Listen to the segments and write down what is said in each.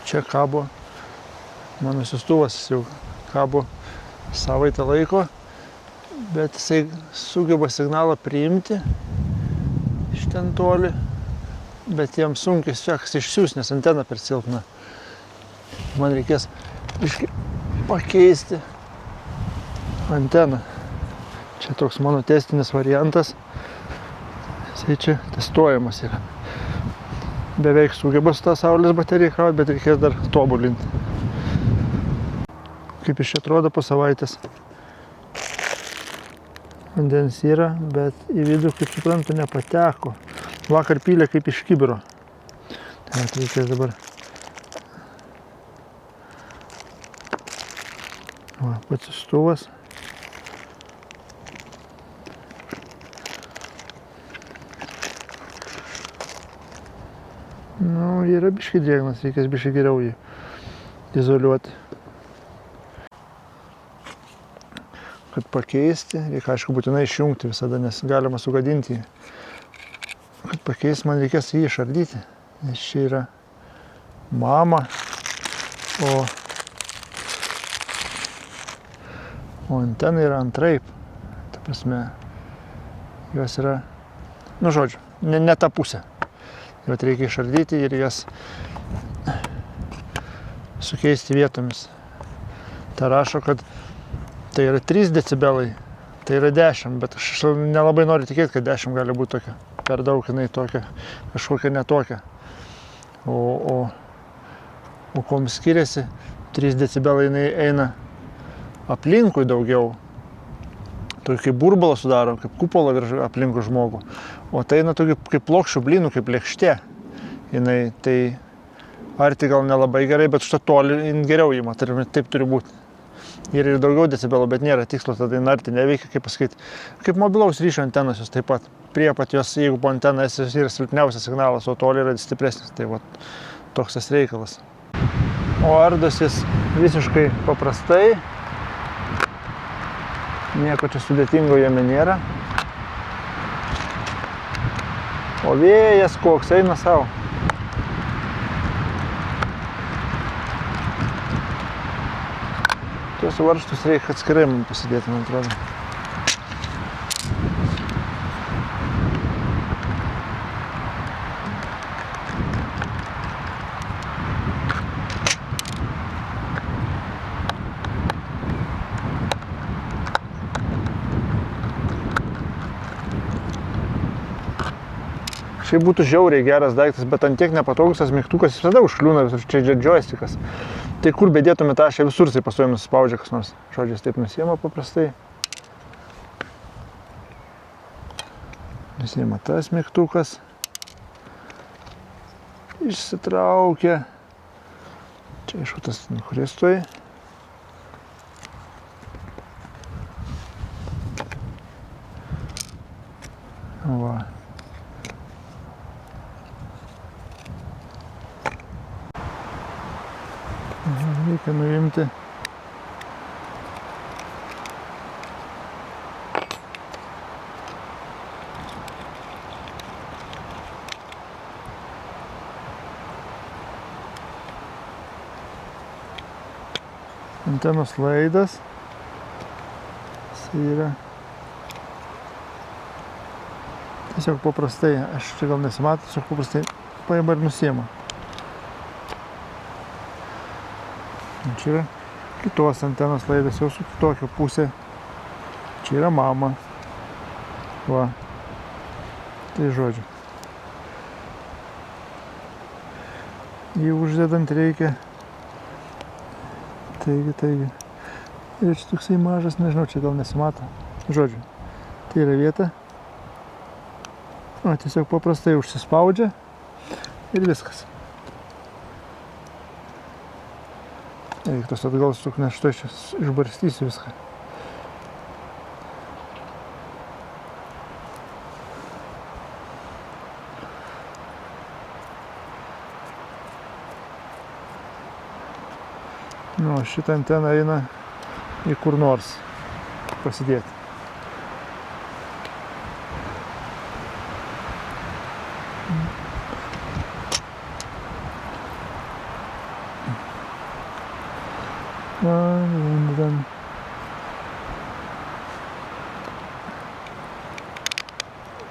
čia kabo mano siųstuvas, jau kabo savaitę laiko, bet jisai sugeba signalą priimti iš ten toli, bet jam sunkiai sekasi išsiųs, nes antena per silpna. Man reikės pakeisti anteną. Čia toks mano testinis variantas. Jisai čia testuojamas yra. Beveik sugeba su tą saulės bateriją krauti, bet reikės dar tobulinti. Kaip iš čia atrodo po savaitės. Vandens yra, bet į vidų, kaip suprantu, nepateko. Vakar pylė kaip iš kibiro. Tai reikės dabar. Va, pats siųstuvas. Nu, yra biškai drėgnas, reikės biškai geriau jį izoliuoti. Kad pakeisti, reikia aišku būtinai išjungti visada, nes galima sugadinti jį. Kad pakeisti, man reikės jį išardyti, nes čia yra mama, o antena yra antraip. Ta prasme, jos yra, nu žodžiu, ne ta pusė. Bet reikia išardyti ir jas sukeisti vietomis. Ta rašo, kad tai yra 3 decibelai, tai yra 10, bet aš nelabai noriu tikėti, kad 10 gali būti tokia. Per daug jinai tokia, kažkokia netokia. O kuom skiriasi, 3 decibelai jinai eina aplinkui daugiau. Tokį kaip burbalą sudaro, kaip kupolą aplinkui žmogų. O tai eina tokį kaip plokščių blynų, kaip lėkštė. Jinai tai arti gal nelabai gerai, bet šitą toli geriau ima, taip turi būti. Ir daugiau decibelų, bet nėra tikslo, tada jin arti neveikia, kaip pasakyti. Kaip mobilaus ryšio antenos jos taip pat. Prie pat jos, jeigu po anteną yra silpniausias signalas, o toli yra stipresnis. Tai va, toks tas reikalas. O ardosi jis visiškai paprastai. Nieko čia sudėtingo jame nėra. O vėjas koks eina savo. Tuos varžtus reikia atskirai man pasidėti, man atrodo. Šiaip būtų žiauriai geras daiktas, bet ant tiek nepatogus tas mygtukas visada užkliūna, čia džoistikas. Tai kur bedėtume tą, aš visur tai pastoviai nusispaudžia kas nors. Žodžiais taip nusiema paprastai. Nusiema tas mygtukas. Išsitraukia. Čia aišku tas nukristoj. Va. Reikia nuimti. Antenos laidas. Jis yra. Tiesiog paprastai, aš čia gal nesimato, tiesiog paprastai paima ir nusiema. Čia yra kitos antenos laidas, jau su kitokio pusė. Čia yra mama. Va. Tai žodžiu. Jį uždedant reikia. Taigi. Ir čia toksai mažas, nežinau, čia gal nesimato. Žodžiu. Tai yra vieta. O, tiesiog paprastai užsispaudžia. Ir viskas. Reiktos atgal sukti, nes štai čia išbarstysiu viską. Nu, šitą anteną eina į kur nors pasidėti.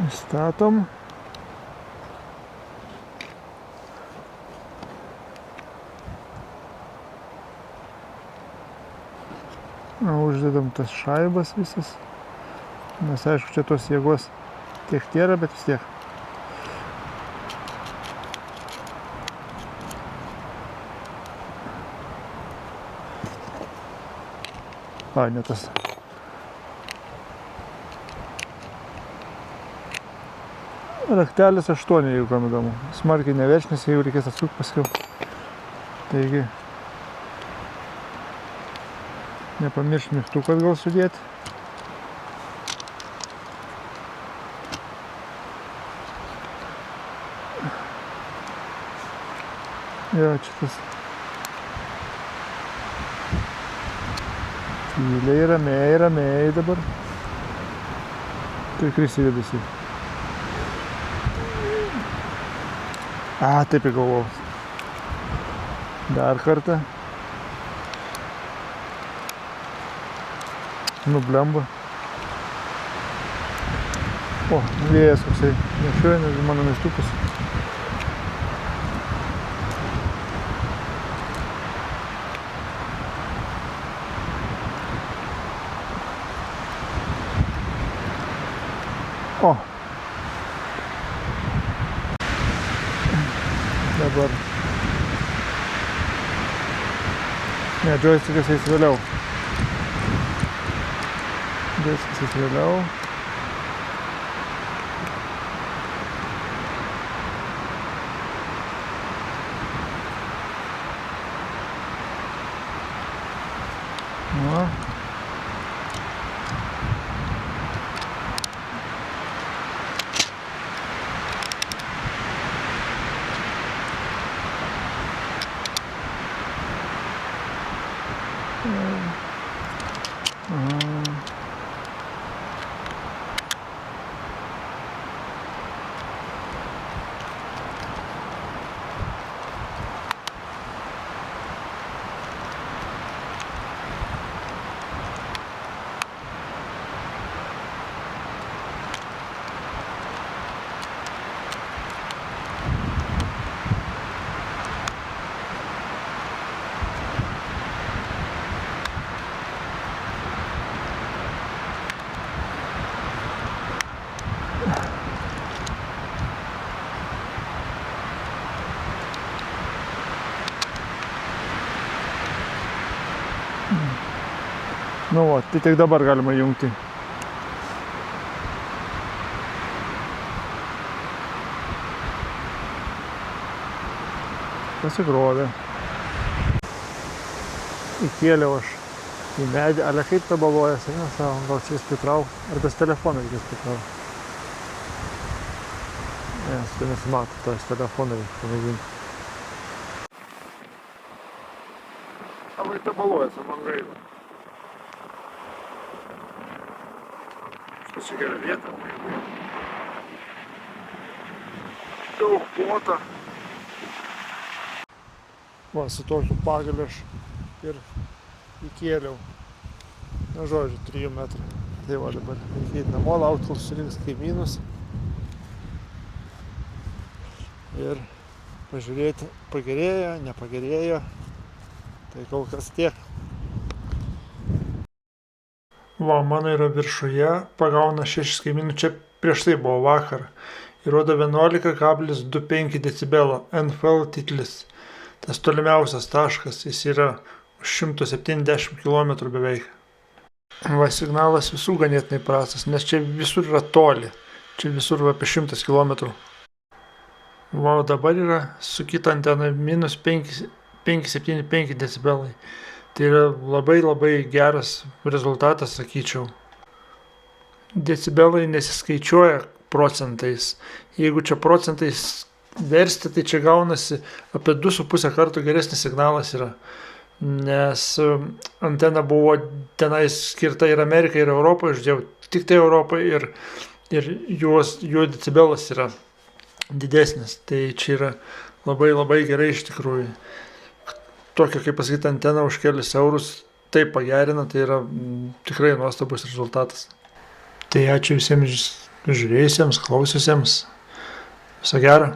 Įstatom. Uždedam tas šaibas visas. Nes aišku, čia tos jėgos tiek tėra, bet vis tiek. Ne tas. Raktelis 8, jeigu kam įdomu. Smarkiai neverčinis, jeigu reikės atsukti paskiau. Taigi, nepamiršk mygtuką gal sudėti. Jo, čia tas. Tyliai, ramiai dabar. Tai krisivedasi. Taip įgalvau. Dar kartą. Nublemba. Vėjas koksai nešioja, nes mano meštukas. Dabar. Ne, joystickas eis vėliau. Tai tik dabar galima jungti. Pasikrovė. Įkėliau aš į medį, ale kaip tabaluojas, gal čia jis pritrauk, ar tas telefoną reikės pritrauk. Tai nesimato, tas telefoną reikia pamėginti. Labai tabaluojas, man gaila. Čia gera vieta. Daug plota. Su tokiu pagaliu aš ir įkėliau. Žodžiu, 3 metrų. Tai va dabar reikia eiti namo, laukti, kol surinks kaimynus. Ir pažiūrėti, pagerėjo, nepagerėjo. Tai kol kas tiek. Mano yra viršuje, pagauna 6 kaimynų, čia prieš tai buvo vakar. Ir rodo 11,25 decibelo NFL titlis. Tas tolimiausias taškas, jis yra už 170 km beveik. Signalas visų ganėtinai prastas, nes čia visur yra toli. Čia visur apie 100 km. Dabar yra su kita antena minus 5,75 decibelai. Tai yra labai geras rezultatas, sakyčiau. Decibelai nesiskaičiuoja procentais. Jeigu čia procentais versti, tai čia gaunasi apie 2,5 kartų geresnis signalas yra. Nes antena buvo tenais skirta ir Amerikai, ir Europai, aš dėjau tik tai Europai ir jų decibelas yra didesnis. Tai čia yra labai gerai iš tikrųjų. tokią, kaip pasakyti, anteną už kelis eurus taip pagerina, tai yra tikrai nuostabus rezultatas. Tai ačiū visiems žiūrėjusiems, klausiusiems. Viso gero.